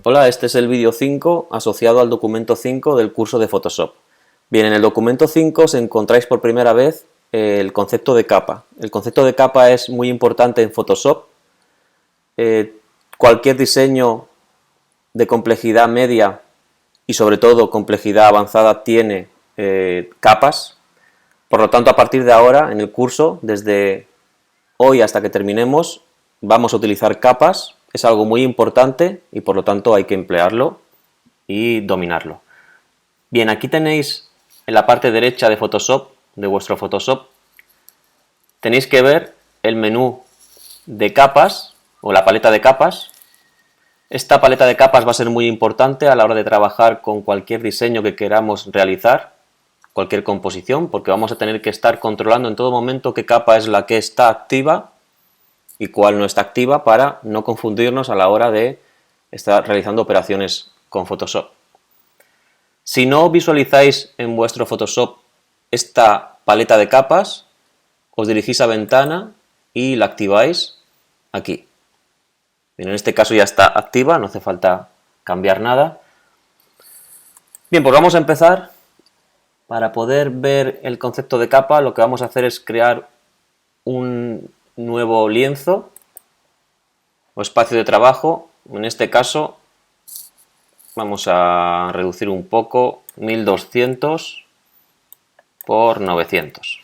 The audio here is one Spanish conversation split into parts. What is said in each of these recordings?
Hola, este es el vídeo 5 asociado al documento 5 del curso de Photoshop. Bien, en el documento 5 os encontráis por primera vez el concepto de capa. El concepto de capa es muy importante en Photoshop. Cualquier diseño de complejidad media y sobre todo complejidad avanzada tiene capas. Por lo tanto, a partir de ahora, en el curso, desde hoy hasta que terminemos, vamos a utilizar capas. Es algo muy importante y por lo tanto hay que emplearlo y dominarlo. Bien, aquí tenéis en la parte derecha de Photoshop, de vuestro Photoshop, tenéis que ver el menú de capas o la paleta de capas. Esta paleta de capas va a ser muy importante a la hora de trabajar con cualquier diseño que queramos realizar, cualquier composición, porque vamos a tener que estar controlando en todo momento qué capa es la que está activa y cuál no está activa para no confundirnos a la hora de estar realizando operaciones con Photoshop. Si no visualizáis en vuestro Photoshop esta paleta de capas, os dirigís a ventana y la activáis aquí. Bien, en este caso ya está activa, no hace falta cambiar nada. Bien, pues vamos a empezar. Para poder ver el concepto de capa, lo que vamos a hacer es crear un nuevo lienzo o espacio de trabajo. En este caso vamos a reducir un poco, 1200 por 900,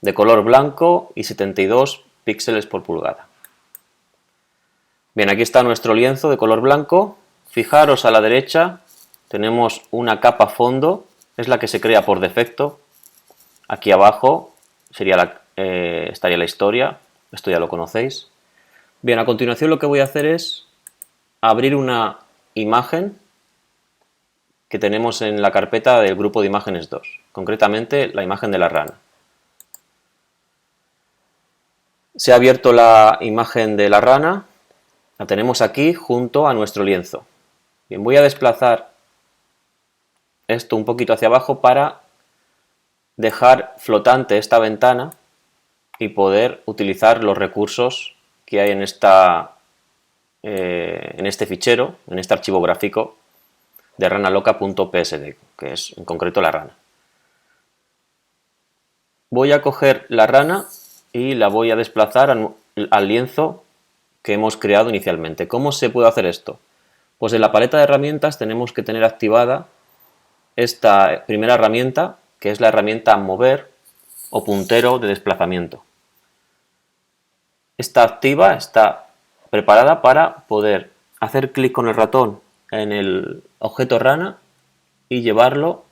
de color blanco y 72 píxeles por pulgada. Bien, aquí está nuestro lienzo de color blanco. Fijaros a la derecha, tenemos una capa fondo, es la que se crea por defecto. Aquí abajo estaría la historia, esto ya lo conocéis. Bien, a continuación lo que voy a hacer es abrir una imagen que tenemos en la carpeta del grupo de imágenes 2, concretamente la imagen de la rana. Se ha abierto la imagen de la rana, la tenemos aquí junto a nuestro lienzo. Bien, voy a desplazar esto un poquito hacia abajo para dejar flotante esta ventana y poder utilizar los recursos que hay en este fichero, en este archivo gráfico de ranaloca.psd, que es en concreto la rana. Voy a coger la rana y la voy a desplazar al lienzo que hemos creado inicialmente. ¿Cómo se puede hacer esto? Pues en la paleta de herramientas tenemos que tener activada esta primera herramienta, que es la herramienta mover o puntero de desplazamiento. Está activa, está preparada para poder hacer clic con el ratón en el objeto rana y llevarlo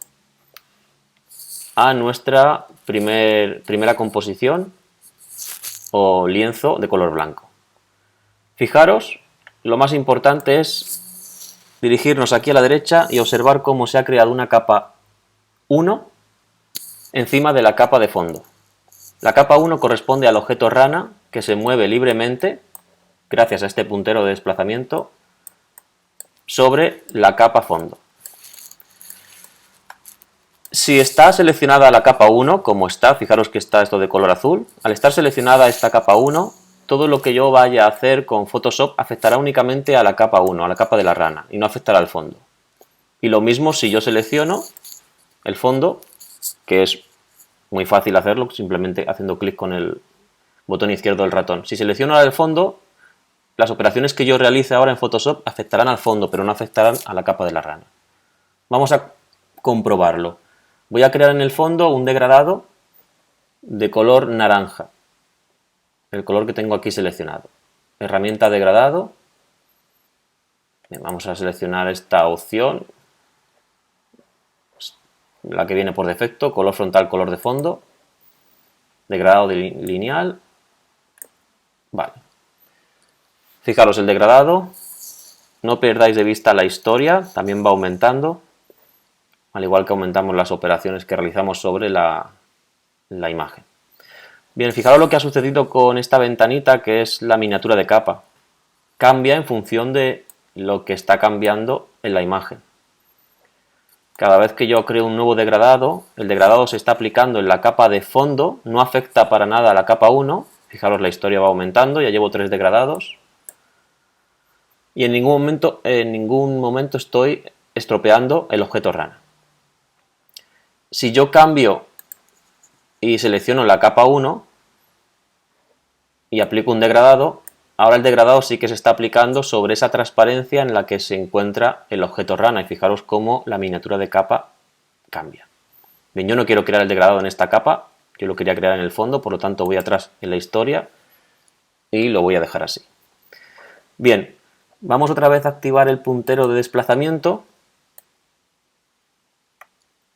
a nuestra primera composición o lienzo de color blanco. Fijaros, lo más importante es dirigirnos aquí a la derecha y observar cómo se ha creado una capa 1 encima de la capa de fondo. La capa 1 corresponde al objeto rana que se mueve libremente gracias a este puntero de desplazamiento sobre la capa fondo. Si está seleccionada la capa 1, como está, fijaros que está esto de color azul, al estar seleccionada esta capa 1, todo lo que yo vaya a hacer con Photoshop afectará únicamente a la capa 1, a la capa de la rana, y no afectará al fondo. Y lo mismo si yo selecciono el fondo, que es muy fácil hacerlo, simplemente haciendo clic con el botón izquierdo del ratón. Si selecciono el fondo, las operaciones que yo realice ahora en Photoshop afectarán al fondo, pero no afectarán a la capa de la rana. Vamos a comprobarlo. Voy a crear en el fondo un degradado de color naranja, el color que tengo aquí seleccionado. Herramienta degradado. Bien, vamos a seleccionar esta opción, la que viene por defecto, color frontal, color de fondo, degradado lineal. Vale. Fijaros el degradado, no perdáis de vista la historia, también va aumentando, al igual que aumentamos las operaciones que realizamos sobre la imagen. Bien, fijaros lo que ha sucedido con esta ventanita, que es la miniatura de capa. Cambia en función de lo que está cambiando en la imagen. Cada vez que yo creo un nuevo degradado, el degradado se está aplicando en la capa de fondo, no afecta para nada a la capa 1. Fijaros, la historia va aumentando, ya llevo 3 degradados. y en ningún momento estoy estropeando el objeto rana. Si yo cambio y selecciono la capa 1 y aplico un degradado, ahora el degradado sí que se está aplicando sobre esa transparencia en la que se encuentra el objeto rana, y fijaros cómo la miniatura de capa cambia. Bien, yo no quiero crear el degradado en esta capa, yo lo quería crear en el fondo, por lo tanto voy atrás en la historia y lo voy a dejar así. Bien, vamos otra vez a activar el puntero de desplazamiento.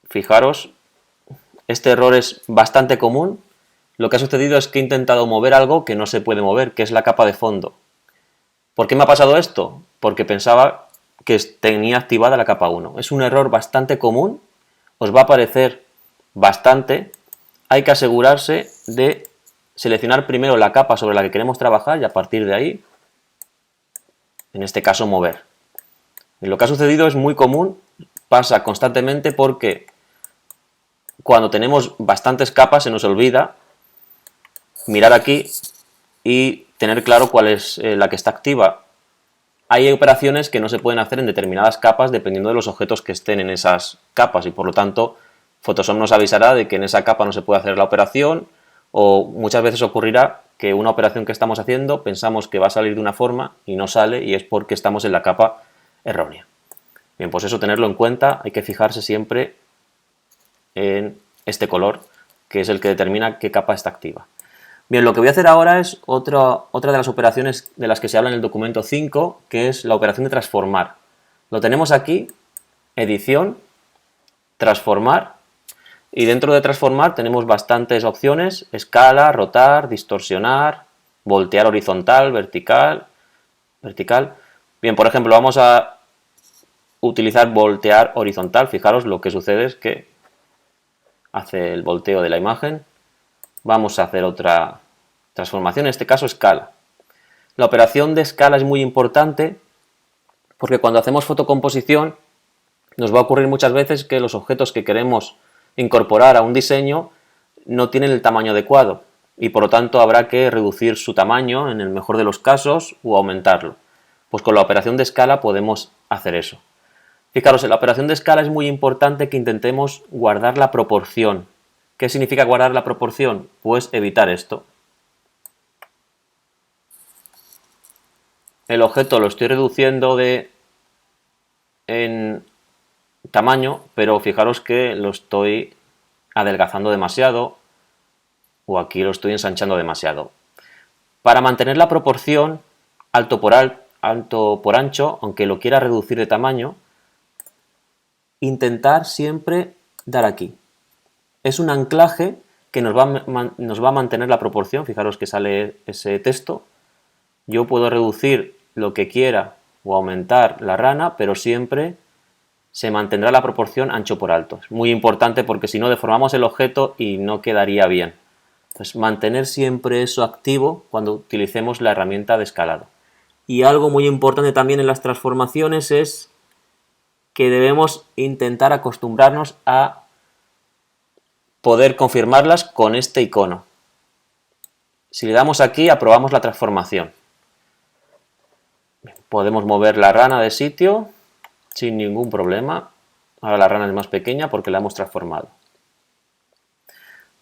Fijaros, este error es bastante común. Lo que ha sucedido es que he intentado mover algo que no se puede mover, que es la capa de fondo. ¿Por qué me ha pasado esto? Porque pensaba que tenía activada la capa 1. Es un error bastante común, os va a aparecer bastante. Hay que asegurarse de seleccionar primero la capa sobre la que queremos trabajar y a partir de ahí, en este caso, mover. Lo que ha sucedido es muy común, pasa constantemente porque cuando tenemos bastantes capas se nos olvida mirar aquí y tener claro cuál es la que está activa. Hay operaciones que no se pueden hacer en determinadas capas dependiendo de los objetos que estén en esas capas y por lo tanto Photoshop nos avisará de que en esa capa no se puede hacer la operación, o muchas veces ocurrirá que una operación que estamos haciendo pensamos que va a salir de una forma y no sale, y es porque estamos en la capa errónea. Bien, pues eso tenerlo en cuenta, hay que fijarse siempre en este color, que es el que determina qué capa está activa. Bien, lo que voy a hacer ahora es otra de las operaciones de las que se habla en el documento 5, que es la operación de transformar. Lo tenemos aquí, edición, transformar, y dentro de transformar tenemos bastantes opciones: escala, rotar, distorsionar, voltear horizontal, vertical. Bien, por ejemplo, vamos a utilizar voltear horizontal. Fijaros, lo que sucede es que hace el volteo de la imagen. Vamos a hacer otra transformación, en este caso escala. La operación de escala es muy importante porque cuando hacemos fotocomposición nos va a ocurrir muchas veces que los objetos que queremos incorporar a un diseño no tienen el tamaño adecuado y por lo tanto habrá que reducir su tamaño en el mejor de los casos o aumentarlo. Pues con la operación de escala podemos hacer eso. Fijaros, en la operación de escala es muy importante que intentemos guardar la proporción. ¿Qué significa guardar la proporción? Pues evitar esto. El objeto lo estoy reduciendo en tamaño, pero fijaros que lo estoy adelgazando demasiado o aquí lo estoy ensanchando demasiado. Para mantener la proporción alto por ancho, aunque lo quiera reducir de tamaño, intentar siempre dar aquí. Es un anclaje que nos va a mantener la proporción. Fijaros que sale ese texto. Yo puedo reducir lo que quiera o aumentar la rana, pero siempre se mantendrá la proporción ancho por alto. Es muy importante porque si no deformamos el objeto y no quedaría bien. Entonces, mantener siempre eso activo cuando utilicemos la herramienta de escalado. Y algo muy importante también en las transformaciones es que debemos intentar acostumbrarnos a poder confirmarlas con este icono. Si le damos aquí, aprobamos la transformación. Podemos mover la rana de sitio sin ningún problema. Ahora la rana es más pequeña porque la hemos transformado.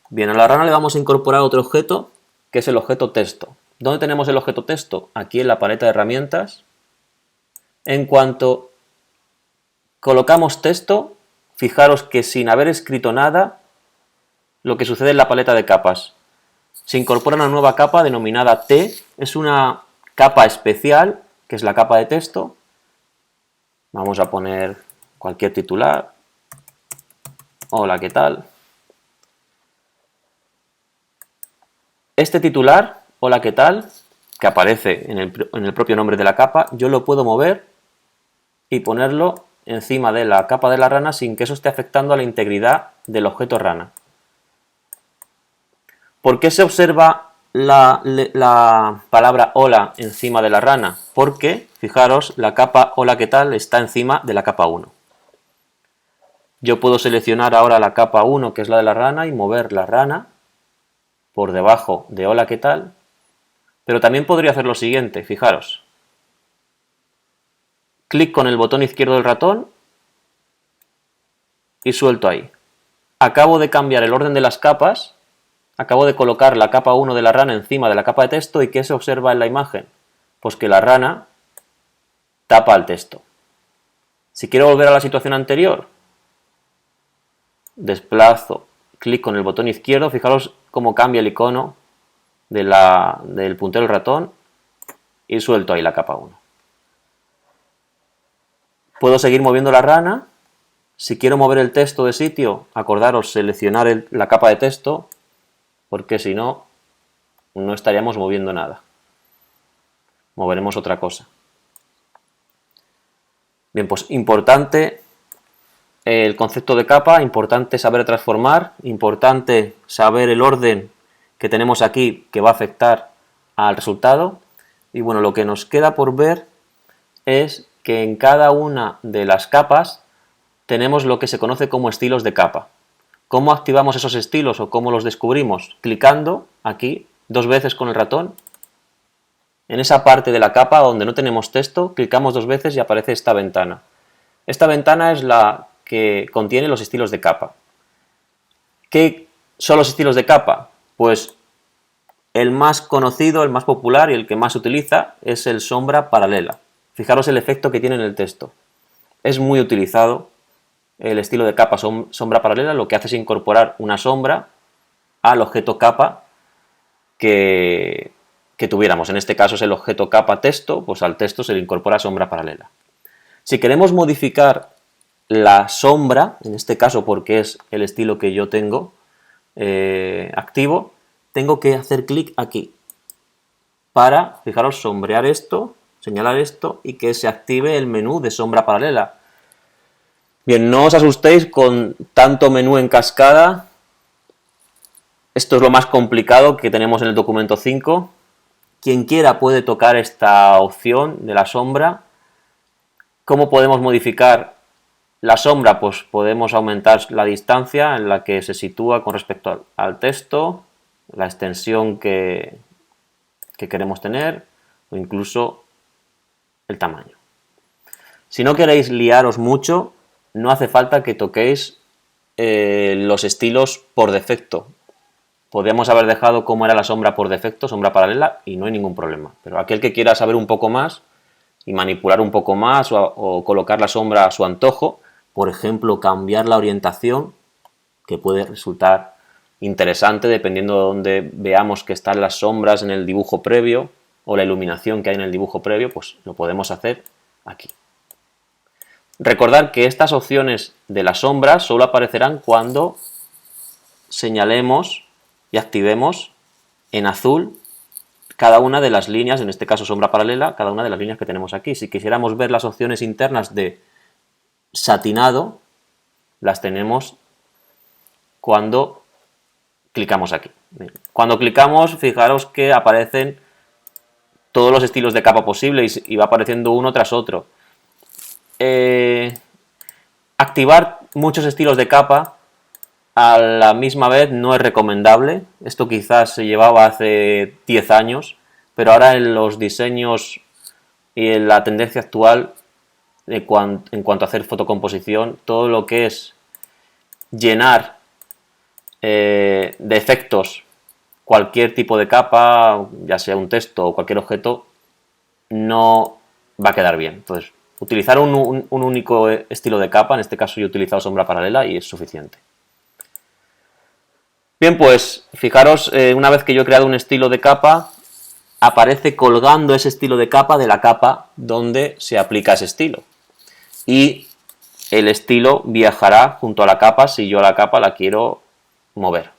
Bien, a la rana le vamos a incorporar otro objeto, que es el objeto texto. ¿Dónde tenemos el objeto texto? Aquí en la paleta de herramientas. En cuanto colocamos texto, fijaros que sin haber escrito nada, lo que sucede en la paleta de capas, se incorpora una nueva capa denominada T. Es una capa especial, que es la capa de texto. Vamos a poner cualquier titular. Hola, ¿qué tal? Este titular, hola, ¿qué tal?, que aparece en el propio nombre de la capa, yo lo puedo mover y ponerlo encima de la capa de la rana sin que eso esté afectando a la integridad del objeto rana. ¿Por qué se observa la palabra hola encima de la rana? Porque, fijaros, la capa hola, ¿qué tal?, está encima de la capa 1. Yo puedo seleccionar ahora la capa 1, que es la de la rana, y mover la rana por debajo de hola, ¿qué tal? Pero también podría hacer lo siguiente, fijaros. clic con el botón izquierdo del ratón y suelto ahí. Acabo de cambiar el orden de las capas, acabo de colocar la capa 1 de la rana encima de la capa de texto y ¿qué se observa en la imagen? Pues que la rana tapa el texto. Si quiero volver a la situación anterior, desplazo, clic con el botón izquierdo, fijaros cómo cambia el icono del puntero del ratón y suelto ahí la capa 1. Puedo seguir moviendo la rana. Si quiero mover el texto de sitio, acordaros seleccionar la capa de texto, porque si no, no estaríamos moviendo nada. Moveremos otra cosa. Bien, pues importante el concepto de capa, importante saber transformar, importante saber el orden que tenemos aquí que va a afectar al resultado. Y bueno, lo que nos queda por ver es que en cada una de las capas tenemos lo que se conoce como estilos de capa. ¿Cómo activamos esos estilos o cómo los descubrimos? Clicando aquí 2 veces con el ratón. En esa parte de la capa donde no tenemos texto, clicamos 2 veces y aparece esta ventana. Esta ventana es la que contiene los estilos de capa. ¿Qué son los estilos de capa? Pues el más conocido, el más popular y el que más se utiliza es el sombra paralela. Fijaros el efecto que tiene en el texto. Es muy utilizado el estilo de capa sombra paralela, lo que hace es incorporar una sombra al objeto capa que tuviéramos. En este caso es el objeto capa texto, pues al texto se le incorpora sombra paralela. Si queremos modificar la sombra, en este caso porque es el estilo que yo tengo activo, tengo que hacer clic aquí para, fijaros, sombrear esto, señalar esto y que se active el menú de sombra paralela. Bien, no os asustéis con tanto menú en cascada. Esto es lo más complicado que tenemos en el documento 5. Quien quiera puede tocar esta opción de la sombra. ¿Cómo podemos modificar la sombra? Pues podemos aumentar la distancia en la que se sitúa con respecto al texto, la extensión que queremos tener o incluso el tamaño. Si no queréis liaros mucho, no hace falta que toquéis los estilos por defecto. Podríamos haber dejado cómo era la sombra por defecto, sombra paralela, y no hay ningún problema. Pero aquel que quiera saber un poco más y manipular un poco más o colocar la sombra a su antojo, por ejemplo, cambiar la orientación, que puede resultar interesante dependiendo de dónde veamos que están las sombras en el dibujo previo o la iluminación que hay en el dibujo previo, pues lo podemos hacer aquí. Recordad que estas opciones de las sombras solo aparecerán cuando señalemos y activemos en azul cada una de las líneas, en este caso sombra paralela, cada una de las líneas que tenemos aquí. Si quisiéramos ver las opciones internas de satinado, las tenemos cuando clicamos aquí. Cuando clicamos, fijaros que aparecen todos los estilos de capa posibles y va apareciendo uno tras otro. Activar muchos estilos de capa a la misma vez no es recomendable. Esto quizás se llevaba hace 10 años, pero ahora en los diseños y en la tendencia actual en cuanto a hacer fotocomposición, todo lo que es llenar de efectos cualquier tipo de capa, ya sea un texto o cualquier objeto, no va a quedar bien. Entonces, utilizar un único estilo de capa, en este caso yo he utilizado sombra paralela y es suficiente. Bien, pues fijaros, una vez que yo he creado un estilo de capa, aparece colgando ese estilo de capa de la capa donde se aplica ese estilo. Y el estilo viajará junto a la capa si yo a la capa la quiero mover.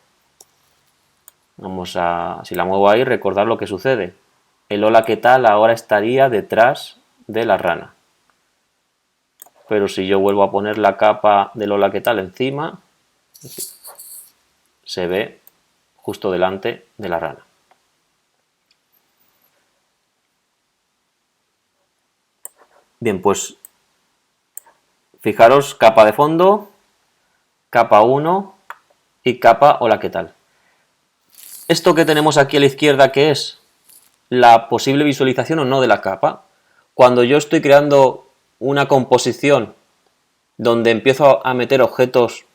Si la muevo ahí, recordad lo que sucede. El hola, ¿qué tal? Ahora estaría detrás de la rana. Pero si yo vuelvo a poner la capa del hola, ¿qué tal? Encima, se ve justo delante de la rana. Bien, pues fijaros, capa de fondo, capa 1 y capa hola, ¿qué tal? Esto que tenemos aquí a la izquierda, ¿qué es? La posible visualización o no de la capa. Cuando yo estoy creando una composición donde empiezo a meter objetos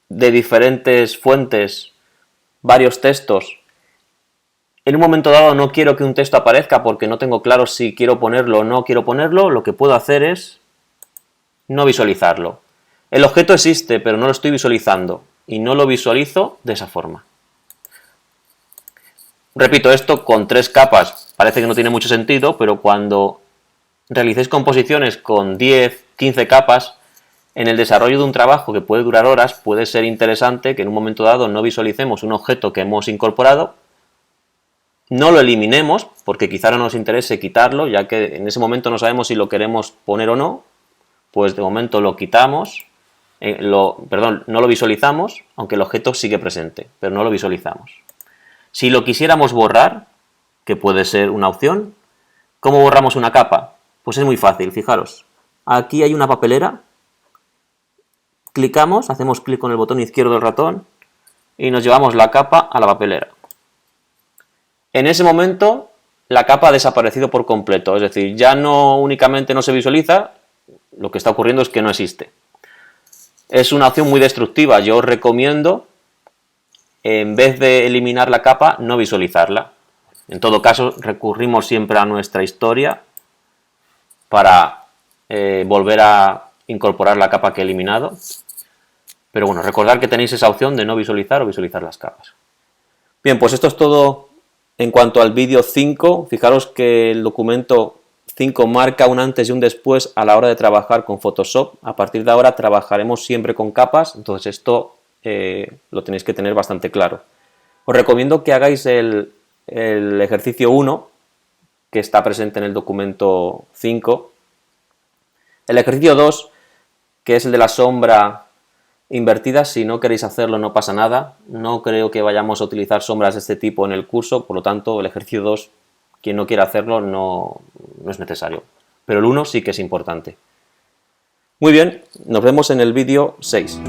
de diferentes fuentes, varios textos. En un momento dado no quiero que un texto aparezca porque no tengo claro si quiero ponerlo o no quiero ponerlo, lo que puedo hacer es no visualizarlo. El objeto existe, pero no lo estoy visualizando y no lo visualizo de esa forma. Repito esto con 3 capas, parece que no tiene mucho sentido, pero cuando realicéis composiciones con 10, 15 capas, en el desarrollo de un trabajo que puede durar horas, puede ser interesante que en un momento dado no visualicemos un objeto que hemos incorporado, no lo eliminemos, porque quizá no nos interese quitarlo, ya que en ese momento no sabemos si lo queremos poner o no, pues de momento lo quitamos, no lo visualizamos, aunque el objeto sigue presente, pero no lo visualizamos. Si lo quisiéramos borrar, que puede ser una opción, ¿cómo borramos una capa? Pues es muy fácil, fijaros. Aquí hay una papelera, clicamos, hacemos clic con el botón izquierdo del ratón y nos llevamos la capa a la papelera. En ese momento la capa ha desaparecido por completo, es decir, ya no únicamente no se visualiza, lo que está ocurriendo es que no existe. Es una opción muy destructiva, yo os recomiendo, en vez de eliminar la capa, no visualizarla. En todo caso, recurrimos siempre a nuestra historia para volver a incorporar la capa que he eliminado. Pero bueno, recordad que tenéis esa opción de no visualizar o visualizar las capas. Bien, pues esto es todo en cuanto al vídeo 5. Fijaros que el documento 5 marca un antes y un después a la hora de trabajar con Photoshop. A partir de ahora trabajaremos siempre con capas, entonces esto lo tenéis que tener bastante claro. Os recomiendo que hagáis el ejercicio 1, que está presente en el documento 5. El ejercicio 2, que es el de la sombra invertida, si no queréis hacerlo no pasa nada. No creo que vayamos a utilizar sombras de este tipo en el curso, por lo tanto el ejercicio 2, quien no quiera hacerlo no es necesario. Pero el 1 sí que es importante. Muy bien, nos vemos en el vídeo 6.